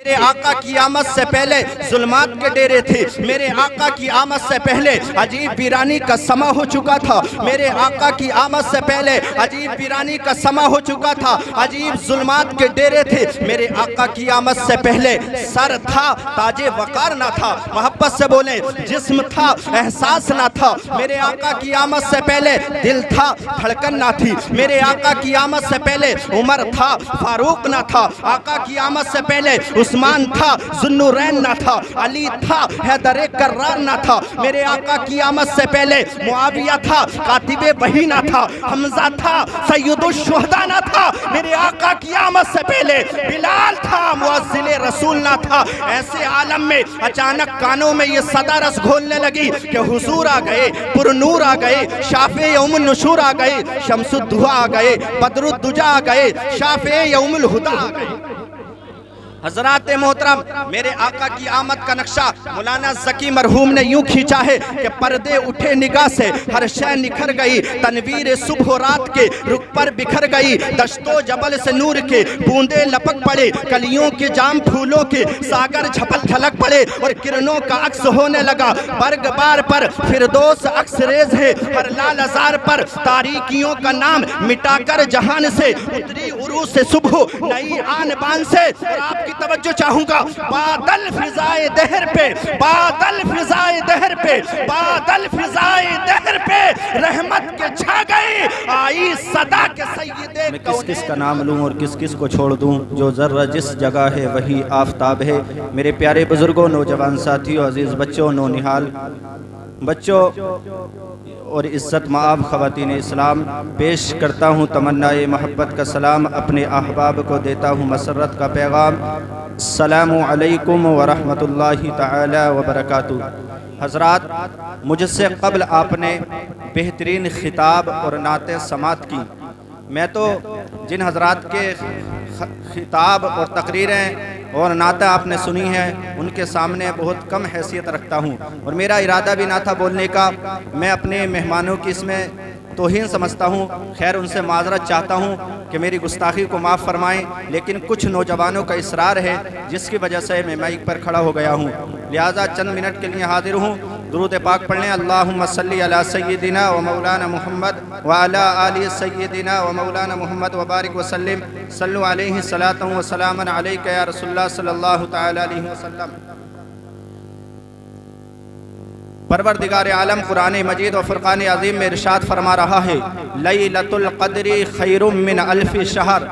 میرے آقا کی آمد سے پہلے ظلمات کے ڈیرے تھے، میرے آقا کی آمد سے پہلے عجیب ویرانی کا سما ہو چکا تھا، میرے آقا کی آمد سے پہلے عجیب ویرانی کا سما ہو چکا تھا، عجیب ظلمات کے ڈیرے تھے، میرے آقا کی آمد سے پہلے سر تھا تاج وقار نہ تھا، محبت سے بولیں، جسم تھا احساس نہ تھا، میرے آقا کی آمد سے پہلے دل تھا دھڑکن نہ تھی، میرے آقا کی آمد سے پہلے عمر تھا فاروق نہ تھا، آقا کی آمد سے پہلے عثمان تھا ذوالنورین نہ تھا، علی تھا حیدر کرار نہ تھا، میرے آقا کی آمد سے پہلے معاویہ تھا کاتب وحی نہ تھا، حمزہ تھا سید الشہداء نہ تھا، میرے آقا کی آمد سے پہلے بلال تھا مؤذن رسول نہ تھا۔ ایسے عالم میں اچانک کانوں میں یہ صدا رس گھولنے لگی کہ حضور آ گئے، پر نور آ گئے، شافع یوم النشور آ گئے، شمس الدہا آ گئے، بدر الدجا آ گئے، شافع یوم الہدا آ گئے۔ حضرات محترم، میرے آقا کی آمد کا نقشہ مولانا ذکی مرحوم نے یوں کھینچا ہے کہ پردے اٹھے نگاہ سے ہر شے نکھر گئی، تنویر صبح و رات کے رخ پر بکھر گئی، دشت و جبل سے نور کے بوندے لپک پڑے، کلیوں کے جام پھولوں کے ساگر جھپل جھلک پڑے اور کرنوں کا عکس ہونے لگا، برگ بار پر فردوس عکس ریز ہے، ہر لال ازار پر تاریکیوں کا نام مٹا کر جہان سے اتری عروج سے صبح نئی آن بان سے۔ اور آپ کی توجہ چاہوں گا، بادل فضائے دہر پہ، بادل فضائے دہر پہ، بادل فضائے دہر پہ رحمت کے چھا گئی، آئی صدا کے سید میں کس کس کا نام لوں اور کس کس کو چھوڑ دوں، جو ذرہ جس جگہ ہے وہی آفتاب ہے۔ میرے پیارے بزرگوں، نوجوان ساتھیوں، عزیز بچوں، نونہال بچوں اور عزت مآب خواتین اسلام، پیش کرتا ہوں تمنائے محبت کا سلام، اپنے احباب کو دیتا ہوں مسرت کا پیغام۔ السلام علیکم ورحمۃ اللہ تعالی وبرکاتہ۔ حضرات، مجھ سے قبل آپ نے بہترین خطاب اور نعت سماعت کی۔ میں تو جن حضرات کے خطاب اور تقریریں اور نعتیں آپ نے سنی ہیں ان کے سامنے بہت کم حیثیت رکھتا ہوں، اور میرا ارادہ بھی نہ تھا بولنے کا۔ میں اپنے مہمانوں کی اس میں توہین سمجھتا ہوں، خیر ان سے معذرت چاہتا ہوں کہ میری گستاخی کو معاف فرمائیں، لیکن کچھ نوجوانوں کا اصرار ہے جس کی وجہ سے میں مائک پر کھڑا ہو گیا ہوں، لہٰذا چند منٹ کے لیے حاضر ہوں۔ درود پاک پڑھ لیں۔ اللہم صلی علی سیدنا و مولانا محمد وعلی آل سیدنا و مولانا محمد وبارک وسلم۔ صلو علیہ صلاۃ و سلام علیک یا رسول اللہ صلی اللہ تعالی علیہ وسلم۔ پروردگار عالم قرآن مجید و فرقان عظیم میں ارشاد فرما رہا ہے، لیلۃ القدر خیر من الف شہر۔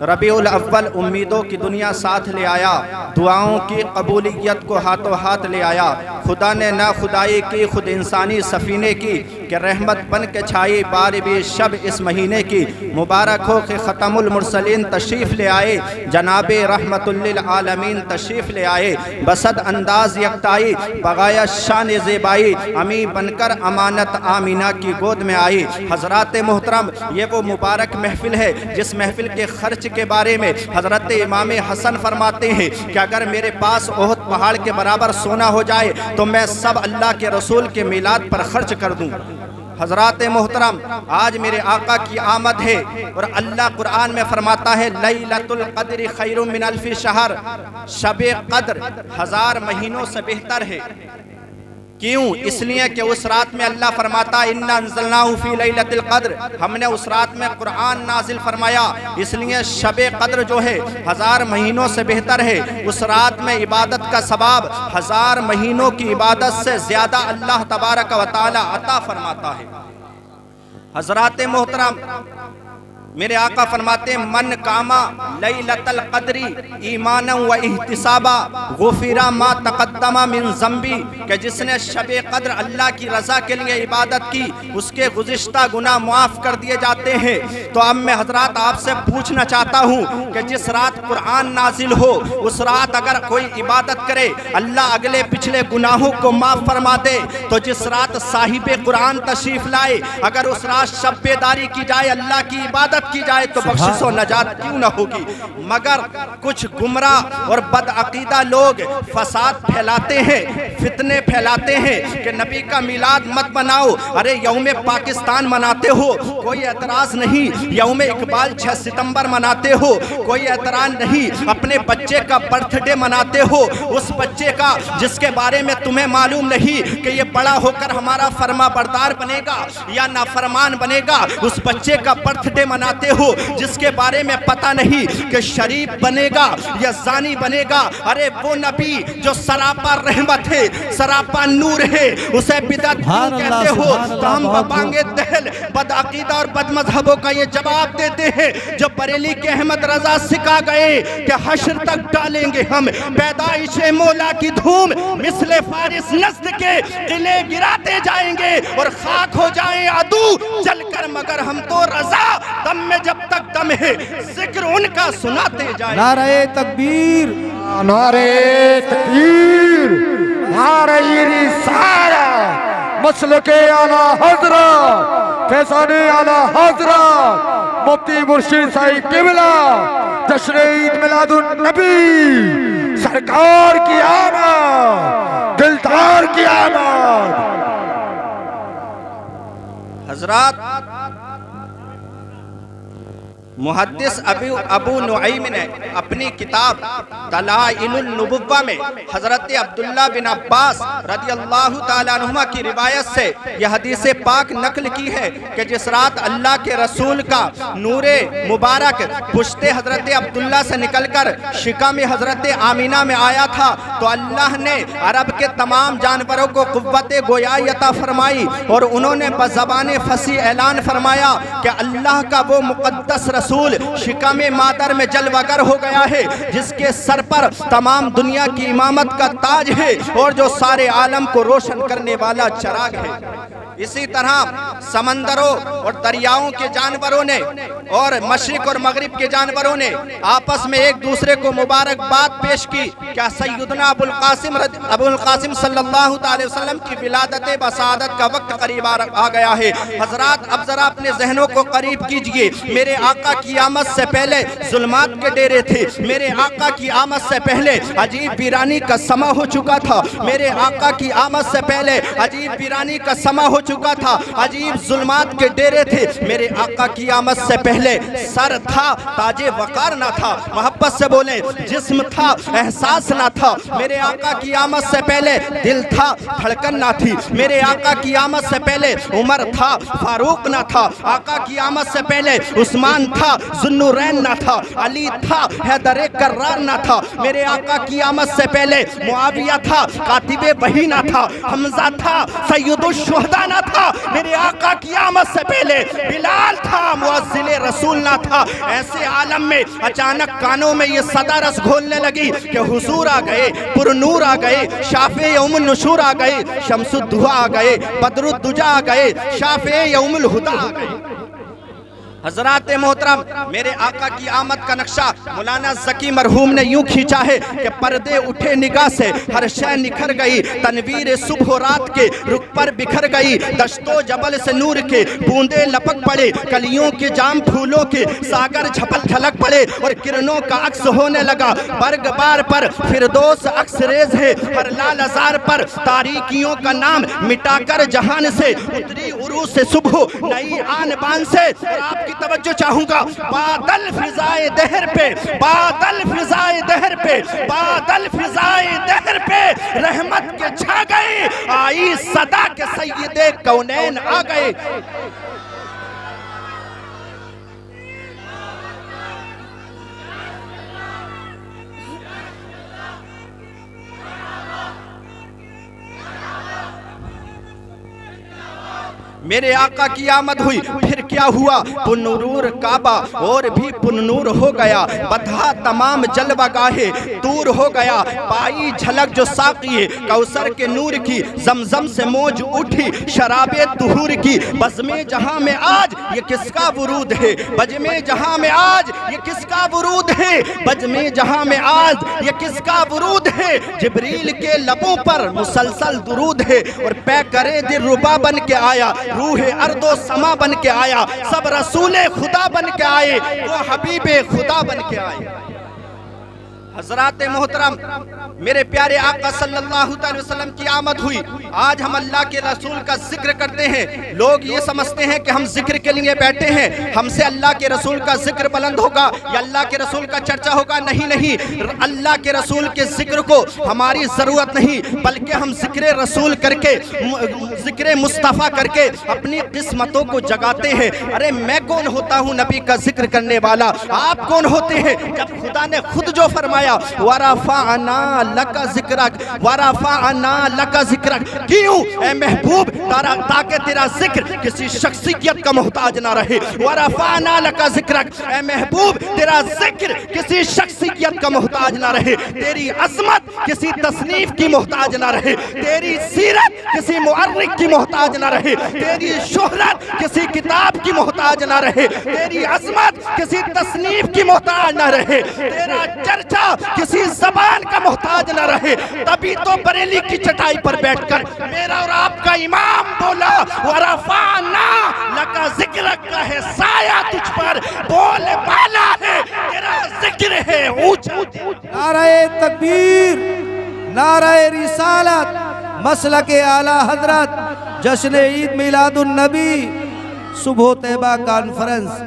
ربیع الاول امیدوں کی دنیا ساتھ لے آیا، دعاؤں کی قبولیت کو ہاتھوں ہاتھ لے آیا۔ خدا نے نہ خدائی کی خود انسانی سفینے کی کہ رحمت بن کے چھائی بار بھی شب اس مہینے کی۔ مبارک ہو کہ ختم المرسلین تشریف لے آئے، جناب رحمت للعالمین تشریف لے آئے۔ بسد انداز یکتائی بغایا شان زیبائی، امی بن کر امانت آمینہ کی گود میں آئی۔ حضرات محترم، یہ وہ مبارک محفل ہے جس محفل کے خرچ کے بارے میں حضرت امام حسن فرماتے ہیں کہ اگر میرے پاس احد پہاڑ کے برابر سونا ہو جائے تو میں سب اللہ کے رسول کے میلاد پر خرچ کر دوں۔ حضرات محترم، آج میرے آقا کی آمد ہے اور اللہ قرآن میں فرماتا ہے لیلۃ القدر خیر من الف شہر، شب قدر 1000 مہینوں سے بہتر ہے۔ کیوں؟ اس لیے کہ اس رات میں اللہ فرماتا اِنَّا أَنزَلْنَاهُ فِي لَيْلَةِ الْقَدْرِ، ہم نے اس رات میں قرآن نازل فرمایا، اس لیے شب قدر جو ہے 1000 مہینوں سے بہتر ہے۔ اس رات میں عبادت کا ثواب 1000 مہینوں کی عبادت سے زیادہ اللہ تبارک و تعالی عطا فرماتا ہے۔ حضرات محترم، میرے آقا فرماتے ہیں من کاما لیلۃ القدر ایمانا و احتسابا غفر ما تقدم من ذنبی، کہ جس نے شب قدر اللہ کی رضا کے لیے عبادت کی اس کے گزشتہ گناہ معاف کر دیے جاتے ہیں۔ تو اب میں حضرات آپ سے پوچھنا چاہتا ہوں کہ جس رات قرآن نازل ہو اس رات اگر کوئی عبادت کرے اللہ اگلے پچھلے گناہوں کو معاف فرما دے، تو جس رات صاحب قرآن تشریف لائے اگر اس رات شب بیداری کی جائے اللہ کی عبادت کی جائے تو بخشش و نجات کیوں نہ ہوگی؟ مگر کچھ گمراہ اور بدعقیدہ لوگ فساد پھیلاتے ہیں، فتنے پھیلاتے ہیں کہ نبی کا میلاد مت مناؤ، ارے یوم پاکستان مناتے ہو کوئی اعتراض نہیں، یوم اقبال 6 ستمبر مناتے ہو کوئی اعتراض نہیں، اپنے بچے کا برتھ ڈے مناتے ہو، اس بچے کا جس کے بارے میں تمہیں معلوم نہیں کہ یہ بڑا ہو کر ہمارا فرما بردار بنے گا یا نافرمان بنے گا، اس بچے کا برتھ ڈے مناتے ہو جس کے بارے میں پتہ نہیں کہ شریف بنے گا یا زانی بنے گا۔ ارے وہ نبی جو سراپا رحمت ہے، سراپا نور ہے، اسے بدعت کیوں کہتے ہو؟ تو ہم ببانگے دہل بدعقیدہ اور بد مذہبوں کا یہ جواب دیتے ہیں جو بریلی کے احمد رضا سکھا گئے کہ حشر تک ڈالیں گے ہم پیدائش مولا کی دھوم، مثل فارس نسل کے قلعے گراتے جائیں گے اور خاک ہو جائیں عدو جل کر، مگر ہم تو رضا دم میں جب تک دم ہے ذکر ان کا سناتے جائیں۔ نعرہ تکبیر، نعرہ تکبیر، نعرہ رسالت، مسلک اعلیٰ حضرت، فیضان اعلیٰ حضرت مفتی مرشد سائی قبلہ، جشن عید میلاد النبی، سرکار کی آمد، دلدار کی آمد۔ حضرات، محدث ابو نعیم نے اپنی کتاب دلائل النبوہ میں حضرت عبداللہ بن عباس رضی اللہ تعالیٰ عنہما کی روایت سے یہ حدیث پاک نقل کی ہے کہ جس رات اللہ کے رسول کا نور مبارک پشت حضرت عبداللہ سے نکل کر شکم حضرت آمینہ میں آیا تھا تو اللہ نے عرب کے تمام جانوروں کو قوت گویائی عطا فرمائی اور انہوں نے بزبان فصیح اعلان فرمایا کہ اللہ کا وہ مقدس رسول شکم مادر میں جلوگر ہو گیا ہے جس کے سر پر تمام دنیا کی امامت کا تاج ہے اور جو سارے عالم کو روشن کرنے والا چراغ ہے۔ اسی طرح سمندروں اور دریاؤں کے جانوروں نے اور مشرق اور مغرب کے جانوروں نے آپس میں ایک دوسرے کو مبارکباد پیش کی۔ کیا سیدنا ابو القاسم صلی اللہ علیہ وسلم کی ولادت بسعادت کا وقت قریب آ گیا ہے؟ حضرات اب ذرا اپنے ذہنوں کو قریب کیجئے۔ میرے آقا کی آمد سے پہلے ظلمات کے ڈیرے تھے، میرے آقا کی آمد سے پہلے عجیب ویرانی کا سما ہو چکا تھا، میرے آقا کی آمد سے پہلے عجیب ویرانی کا سما ہو چکا تھا، عجیب ظلمات کے ڈیرے تھے۔ میرے آقا کی آمد سے پہلے سر تھا، تاج وقار نہ تھا، محبت سے بولیں، جسم تھا، احساس نہ تھا۔ میرے آقا کی آمد سے پہلے دل تھا، دھڑکن نہ تھی۔ میرے آقا کی آمد سے پہلے عمر تھا، فاروق نہ تھا۔ آقا کی آمد سے پہلے عثمان تھا، ذوالنورین نہ تھا، علی تھا، حیدر کرار نہ تھا۔ میرے آقا کی آمد سے پہلے معاویہ تھا، کاتب وحی نہ تھا، حمزہ تھا، سید الشہداء نہ تھا۔ میرے آقا کی آمد سے پہلے بلال تھا، مؤذن رسول نہ تھا۔ ایسے عالم میں اچانک کانوں میں یہ صدا رس گھولنے لگی کہ حضور آ گئے، پر نور آ گئے، شافع یوم النشور آ گئے، شمس الدہا آ گئے، بدر الدجا آ گئے، شافع یوم الہدا آ گئے۔ حضرات محترم، میرے آقا کی آمد کا نقشہ مولانا ذکی مرحوم نے یوں کھینچا ہے کہ پردے اٹھے نگاہ سے ہر شے نکھر گئی، تنویر صبح و رات کے رخ پر بکھر گئی، دشت و جبل سے نور کے بوندے لپک پڑے، کلیوں کے جام پھولوں کے ساگر جھپل جھلک پڑے اور کرنوں کا عکس ہونے لگا۔ برگ بار پر فردوس عکس ریز ہے، ہر لال ازار پر تاریکیوں کا نام مٹا کر جہان سے اتری عروج سے صبح نئی آن بان سے۔ آپ کی توجہ چاہوں گا، بادل فضائے دہر پہ، بادل فضائے دہر پہ، بادل فضائے دہر پہ رحمت کے چھا گئے، آئی صدا کے سید کونین آ گئے۔ میرے آقا کی آمد ہوئی، پھر کیا ہوا؟ پنور کعبہ اور بھی پنور ہو گیا، بدھا تمام جلوہ گاہے دور ہو گیا، پائی جھلک جو ساقی کوثر کے نور کی، زمزم سے موج اٹھی شراب طہور کی۔ بزم جہاں میں آج یہ کس کا ورود ہے؟ بزم جہاں میں آج یہ کس کا ورود ہے؟ بزم جہاں میں آج یہ کس کا ورود ہے؟ جبریل کے لبوں پر مسلسل درود ہے اور پے کرے دل ربا بن کے آیا، روح ارض و سما بن کے آیا، سب رسول خدا بن کے آئے، وہ حبیب خدا بن کے آئے۔ حضرات محترم، میرے پیارے آقا صلی اللہ علیہ وسلم کی آمد ہوئی. آج ہم اللہ کے رسول کا ذکر کرتے ہیں. لوگ یہ سمجھتے ہیں کہ ہم ذکر کے لیے بیٹھے ہیں, ہم سے اللہ کے رسول کا ذکر بلند ہوگا یا اللہ کے رسول کا چرچا ہوگا. نہیں نہیں, اللہ کے رسول کے ذکر کو ہماری ضرورت نہیں, بلکہ ہم ذکر رسول کر کے, ذکر مصطفیٰ کر کے اپنی قسمتوں کو جگاتے ہیں. ارے میں کون ہوتا ہوں نبی کا ذکر کرنے والا؟ آپ کون ہوتے ہیں؟ جب خدا نے خود جو فرمایا وَرَفَعْنَا لَكَ ذِكْرَكَ وَرَفَعْنَا لَكَ ذِكْرَكَ, کیوں اے محبوب؟ تاکہ تیرا ذکر کسی شخصیت کا محتاج نہ رہے. وَرَفَعْنَا لَكَ ذِكْرَكَ, اے محبوب تیرا ذکر کسی شخصیت کا محتاج نہ رہے, تیری عظمت کسی تصنیف کی محتاج نہ رہے, تیری سیرت کسی مؤرخ کی محتاج نہ رہے, تیری شہرت کسی کتاب کی محتاج نہ رہے, تیری عظمت کسی تصنیف کی محتاج نہ رہے, تیرا چرچا کسی زبان کا محتاج نہ رہے. تبھی تو بریلی کی چٹائی پر بیٹھ کر میرا اور آپ کا امام بولا وَرَفَعْنَا لَكَ ذِكْرَكَ کا ہے سایہ تجھ پر, بول بالا ہے تیرا ذکر ہے اونچا. نعرہ تکبیر, نعرہ رسالت, مسلک اعلیٰ حضرت, جشن عید میلاد النبی, صبح طیبہ کانفرنس.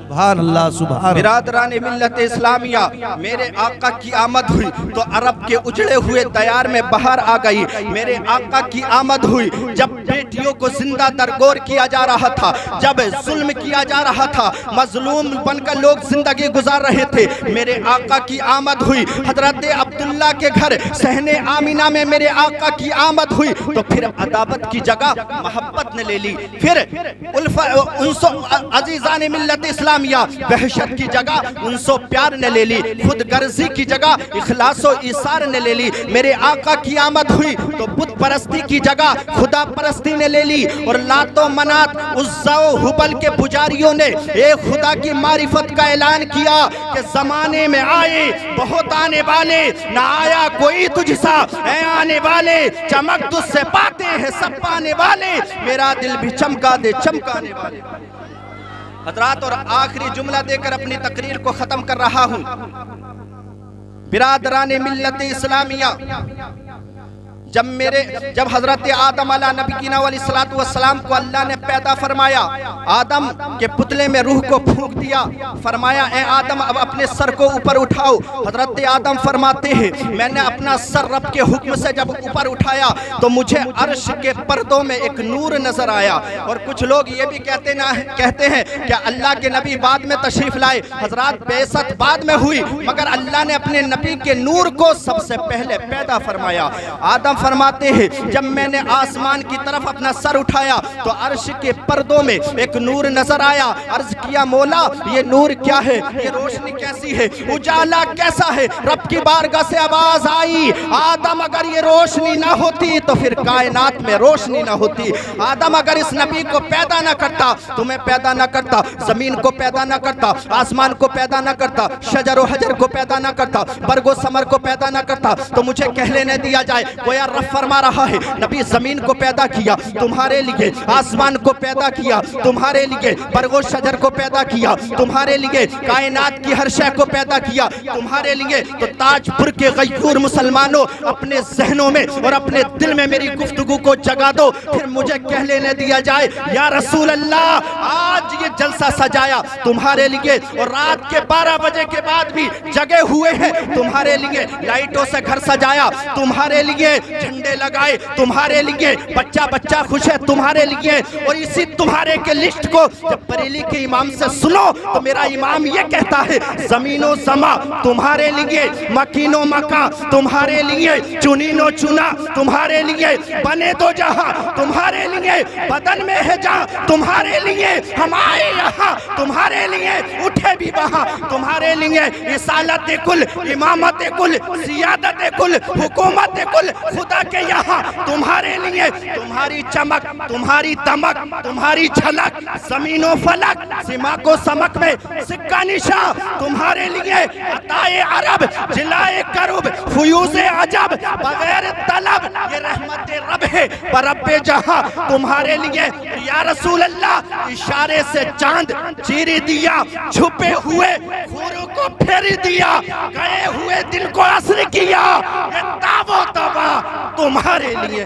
سبحان اللہ, سبحان اللہ. برادران ملت اسلامیہ, میرے آقا کی آمد ہوئی تو عرب کے اجڑے ہوئے دیار میں بہار آ گئی. میرے آقا کی آمد ہوئی جب بیٹیوں کو زندہ درگور کیا جا رہا تھا, جب ظلم کیا جا رہا تھا, مظلوم بن کر لوگ زندگی گزار رہے تھے. میرے آقا کی آمد ہوئی, حضرت عبداللہ کے گھر صحن آمینہ میں میرے آقا کی آمد ہوئی تو پھر عداوت کی جگہ محبت نے لے لی. پھر عزیزان ملت اسلامیہ, وحشت کی جگہ انس و پیار نے لے لی, خود غرضی کی جگہ اخلاص و ایثار نے لے لی. میرے آقا کی آمد ہوئی تو بت پرستی کی جگہ خدا پرستی نے لے لی, اور لات و منات, عزا و حبل کے پجاریوں نے ایک خدا کی معرفت کا اعلان کیا کہ زمانے میں آئے بہت آنے والے, نہ آیا کوئی تجھ سا اے آنے والے, چمک تجھ سے پاتے ہیں سب پانے والے, میرا دل بھی چمکا دے چمکانے والے. حضرات, اور آخری جملہ دے کر اپنی تقریر کو ختم کر رہا ہوں. برادران ملت اسلامیہ, جب حضرت آدم علیہ نبینا علیہ السلام کو اللہ نے پیدا فرمایا, آدم کے پتلے میں روح کو پھونک دیا, فرمایا اے آدم اب اپنے سر کو اوپر اٹھاؤ. حضرت آدم فرماتے ہیں میں نے اپنا سر رب کے حکم سے جب اوپر اٹھایا تو مجھے عرش کے پردوں میں ایک نور نظر آیا. اور کچھ لوگ یہ بھی کہتے ہیں کہ اللہ کے نبی بعد میں تشریف لائے. حضرات, بعثت بعد میں ہوئی مگر اللہ نے اپنے نبی کے نور کو سب سے پہلے پیدا فرمایا. آدم فرماتے ہیں جب میں نے آسمان کی طرف اپنا سر اٹھایا تو عرش کے پردوں میں ایک نور نظر آیا. عرض کیا مولا یہ نور کیا ہے, یہ روشنی کیسی ہے, اجالا کیسا ہے؟ رب کی بارگاہ سے آواز آئی, آدم اگر یہ روشنی نہ ہوتی تو پھر کائنات میں روشنی نہ ہوتی. آدم اگر اس نبی کو پیدا نہ کرتا, تمہیں پیدا نہ کرتا, زمین کو پیدا نہ کرتا, آسمان کو پیدا نہ کرتا, شجر و حجر کو پیدا نہ کرتا, برگ و ثمر کو پیدا نہ کرتا, تو مجھے کہہ لینے دیا جائے گویا رب فرما رہا ہے نبی زمین کو پیدا کیا تمہارے لیے, آسمان کو پیدا کیا تمہارے لیے, برگ و شجر کو پیدا کیا تمہارے لیے, کائنات کی ہر شے کو پیدا کیا تمہارے لیے. تو تاج پور کے غیور مسلمانوں, اپنے ذہنوں میں اور اپنے دل میں میری گفتگو کو جگا دو, پھر مجھے کہہ لینے دیا جائے یا رسول اللہ آج یہ جلسہ سجایا تمہارے لیے, اور رات کے 12 بجے کے بعد بھی جگے ہوئے ہیں تمہارے لیے, لائٹوں سے گھر سجایا تمہارے لیے, جھنڈے لگائے تمہارے لیے, بچہ بچہ خوش ہے تمہارے لیے. اور اسی تمہارے کے لسٹ کو جب بریلی کے امام سے سنو تو میرا امام یہ کہتا ہے زمین و سما تمہارے لیے, مکین و مکان تمہارے لیے, چنین و چنا تمہارے لیے, بنے دو جہاں تمہارے لیے, بدن میں ہے جہاں تمہارے لیے, ہم آئے یہاں تمہارے لیے, اٹھے بھی وہاں تمہارے لیے. رسالت کل, امامت کل, سیادت کل, حکومت کل, خدا خدا کے یہاں تمہارے لیے تمہاری چمک، تمہاری دمک، تمہاری جھلک، زمین و فلک، سما کو سمک میں سکہ نشاں تمہارے لیے، عطائے عرب، جلائے کرب، فیوز عجب، بغیر طلب، یہ رحمت رب ہے پر رب جہاں تمہارے لیے یا رسول اللہ، اشارے سے چاند چیر دیا، چھپے ہوئے خوروں کو پھیر دیا، گئے ہوئے دل کو عصر کیا، یہ تاب و تبا تمہارے لیے